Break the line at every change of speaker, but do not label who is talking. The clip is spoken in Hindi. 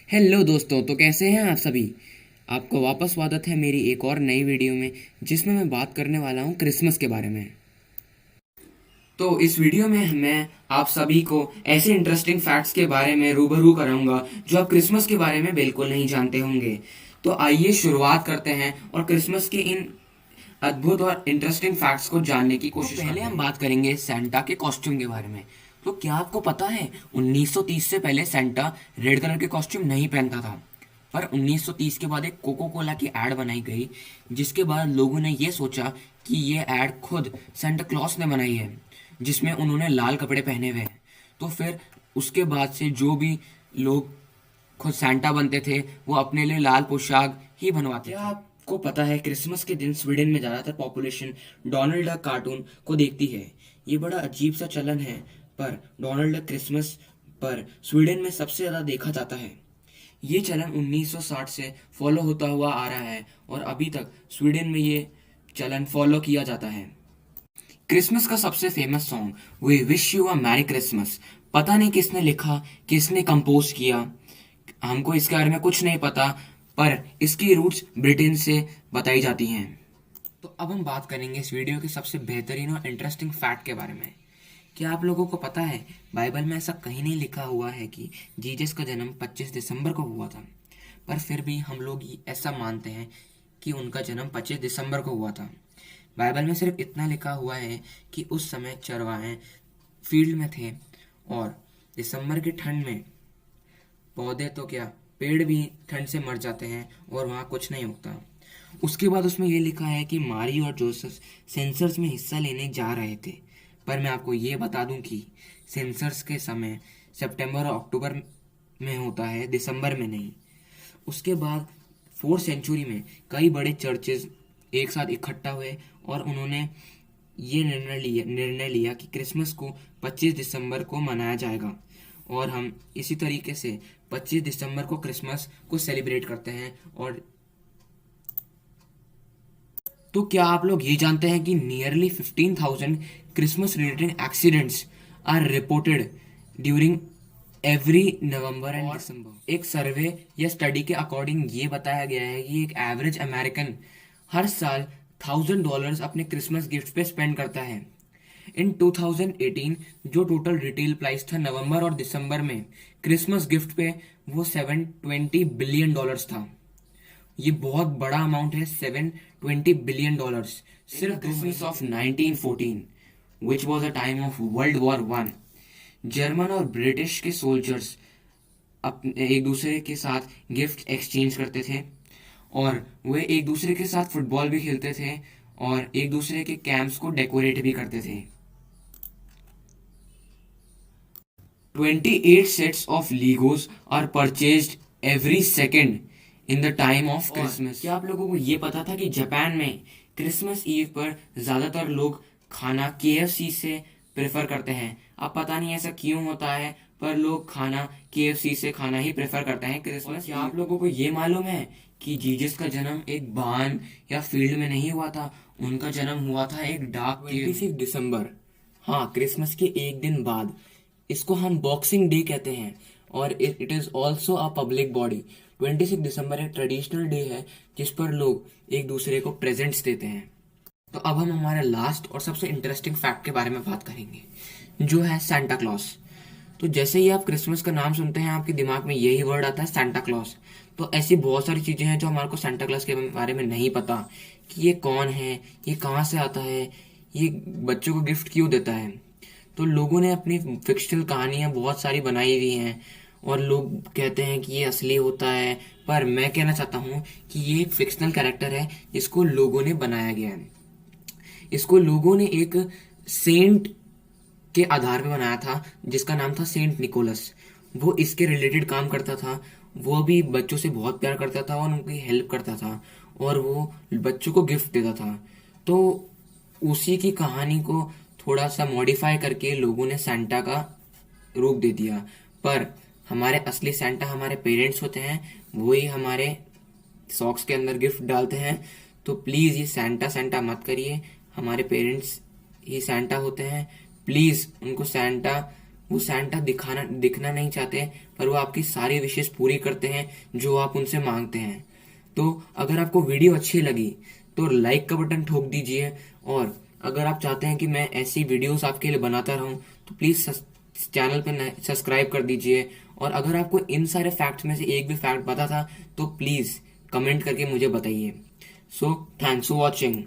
हेलो दोस्तों, तो कैसे हैं आप सभी। आपको वापस स्वागत है मेरी एक और नई वीडियो में, जिसमें मैं बात करने वाला हूं क्रिसमस के बारे में। तो इस वीडियो में मैं आप सभी को ऐसे इंटरेस्टिंग फैक्ट्स के बारे में रूबरू कराऊंगा जो आप क्रिसमस के बारे में बिल्कुल नहीं जानते होंगे। तो आइए शुरुआत करते हैं और क्रिसमस के इन अद्भुत और इंटरेस्टिंग फैक्ट्स को जानने की कोशिश पहले हम बात करेंगे सैंटा के कॉस्ट्यूम के बारे में। तो क्या आपको पता है 1930 से पहले सैंटा रेड कलर के कॉस्ट्यूम नहीं पहनता था, पर 1930 के बाद एक कोको कोला की एड बनाई गई, जिसके बाद लोगों ने ये सोचा कि ये एड खुद सेंटा क्लॉस ने बनाई है, जिसमें उन्होंने लाल कपड़े पहने हुए हैं। तो फिर उसके बाद से जो भी लोग खुद सैंटा बनते थे वो अपने लिए लाल पोशाक ही बनवाते थे। क्या आपको पता है क्रिसमस के दिन स्वीडन में ज़्यादातर पॉपुलेशन डोनाल्ड डक कार्टून को देखती है। ये बड़ा अजीब सा चलन है, पर डोनाल्ड डक क्रिसमस पर स्वीडन में सबसे ज़्यादा देखा जाता है। ये चलन 1960 से फॉलो होता हुआ आ रहा है और अभी तक स्वीडन में ये चलन फॉलो किया जाता है। क्रिसमस का सबसे famous song we wish you a merry Christmas, पता नहीं किसने लिखा, किसने कंपोज किया, हमको इसके बारे में कुछ नहीं पता, पर इसकी रूट्स ब्रिटेन से बताई जाती हैं। तो अब हम बात करेंगे इस वीडियो के सबसे बेहतरीन और इंटरेस्टिंग फैक्ट के बारे में। क्या आप लोगों को पता है बाइबल में ऐसा कहीं नहीं लिखा हुआ है कि जीसस का जन्म 25 दिसंबर को हुआ था, पर फिर भी हम लोग ऐसा मानते हैं कि उनका जन्म 25 दिसंबर को हुआ था। बाइबल में सिर्फ इतना लिखा हुआ है कि उस समय चरवाहे फील्ड में थे और दिसंबर की ठंड में पौधे तो क्या पेड़ भी ठंड से मर जाते हैं और वहाँ कुछ नहीं उगता। उसके बाद उसमें ये लिखा है कि मारी और जोसेफ सेंसर्स में हिस्सा लेने जा रहे थे, पर मैं आपको ये बता दूं कि सेंसर्स के समय सितंबर और अक्टूबर में होता है, दिसंबर में नहीं। उसके बाद 4th सेंचुरी में कई बड़े चर्चेज एक साथ इकट्ठा हुए और उन्होंने ये निर्णय लिया कि क्रिसमस को 25 दिसंबर को मनाया जाएगा और हम इसी तरीके से 25 दिसंबर को क्रिसमस को सेलिब्रेट करते हैं। और तो क्या आप लोग ये जानते हैं कि nearly 15,000 Christmas related accidents are reported during every November and December. एक सर्वे या स्टडी के अकॉर्डिंग ये बताया गया है कि एक एवरेज अमेरिकन हर साल $1,000 अपने क्रिसमस गिफ्ट पे स्पेंड करता है। इन 2018 जो टोटल रिटेल प्राइस था नवंबर और दिसंबर में क्रिसमस गिफ्ट पे, वो $720 बिलियन था। ये बहुत बड़ा अमाउंट है, $720 बिलियन सिर्फ Christmas of 1914, which was a time of world war 1। German और ब्रिटिश के सोल्जर्स अपने एक दूसरे के साथ गिफ्ट एक्सचेंज करते थे और वे एक दूसरे के साथ फुटबॉल भी खेलते थे और एक दूसरे के कैंप्स को डेकोरेट भी करते थे। 28 sets of Legos are purchased every second in the time of Christmas। क्या आप लोगों को ये पता था कि जापान में क्रिसमस ईव पर ज्यादातर लोग खाना KFC से प्रेफर करते हैं। अब पता नहीं ऐसा क्यों होता है, पर लोग खाना KFC से खाना ही प्रेफर करते हैं क्रिसमस। क्या आप लोगों को ये मालूम है कि जीसस का जन्म एक बान या फील्ड में नहीं हुआ था, उनका जन्म हुआ था एक डाक 26 दिसंबर, हाँ, क्रिसमस के एक दिन बाद। इसको हम बॉक्सिंग डे कहते हैं और it is also a public body. 26 दिसंबर एक ट्रेडिशनल डे है जिस पर लोग एक दूसरे को प्रेजेंट्स देते हैं। तो अब हम हमारे लास्ट और सबसे इंटरेस्टिंग फैक्ट के बारे में बात करेंगे, जो है सैंटा क्लॉस। तो जैसे ही आप क्रिसमस का नाम सुनते हैं आपके दिमाग में यही वर्ड आता है, सैंटा क्लॉस। तो ऐसी बहुत सारी चीजें हैं जो हमारे को सैंटा क्लॉस के बारे में नहीं पता कि ये कौन है, ये कहाँ से आता है, ये बच्चों को गिफ्ट क्यों देता है। तो लोगों ने अपनी फिक्शनल कहानियां बहुत सारी बनाई हुई हैं और लोग कहते हैं कि ये असली होता है, पर मैं कहना चाहता हूँ कि ये एक फिक्शनल कैरेक्टर है जिसको लोगों ने बनाया गया है। इसको लोगों ने एक सेंट के आधार पर बनाया था जिसका नाम था सेंट निकोलस। वो इसके रिलेटेड काम करता था, वो भी बच्चों से बहुत प्यार करता था और उनकी हेल्प करता था और वो बच्चों को गिफ्ट देता था। तो उसी की कहानी को थोड़ा सा मॉडिफाई करके लोगों ने सैंटा का रूप दे दिया, पर हमारे असली सैंटा हमारे पेरेंट्स होते हैं, वही हमारे सॉक्स के अंदर गिफ्ट डालते हैं। तो प्लीज ये सैंटा सैंटा मत करिए, हमारे पेरेंट्स ही सैंटा होते हैं। प्लीज उनको सैंटा वो सैंटा दिखना नहीं चाहते, पर वो आपकी सारी विशेष पूरी करते हैं जो आप उनसे मांगते हैं। तो अगर आपको वीडियो अच्छी लगी तो लाइक का बटन ठोक दीजिए, और अगर आप चाहते हैं कि मैं ऐसी वीडियोस आपके लिए बनाता रहूं तो प्लीज़ चैनल पर सब्सक्राइब कर दीजिए। और अगर आपको इन सारे फैक्ट्स में से एक भी फैक्ट पता था तो प्लीज़ कमेंट करके मुझे बताइए। So thanks for watching.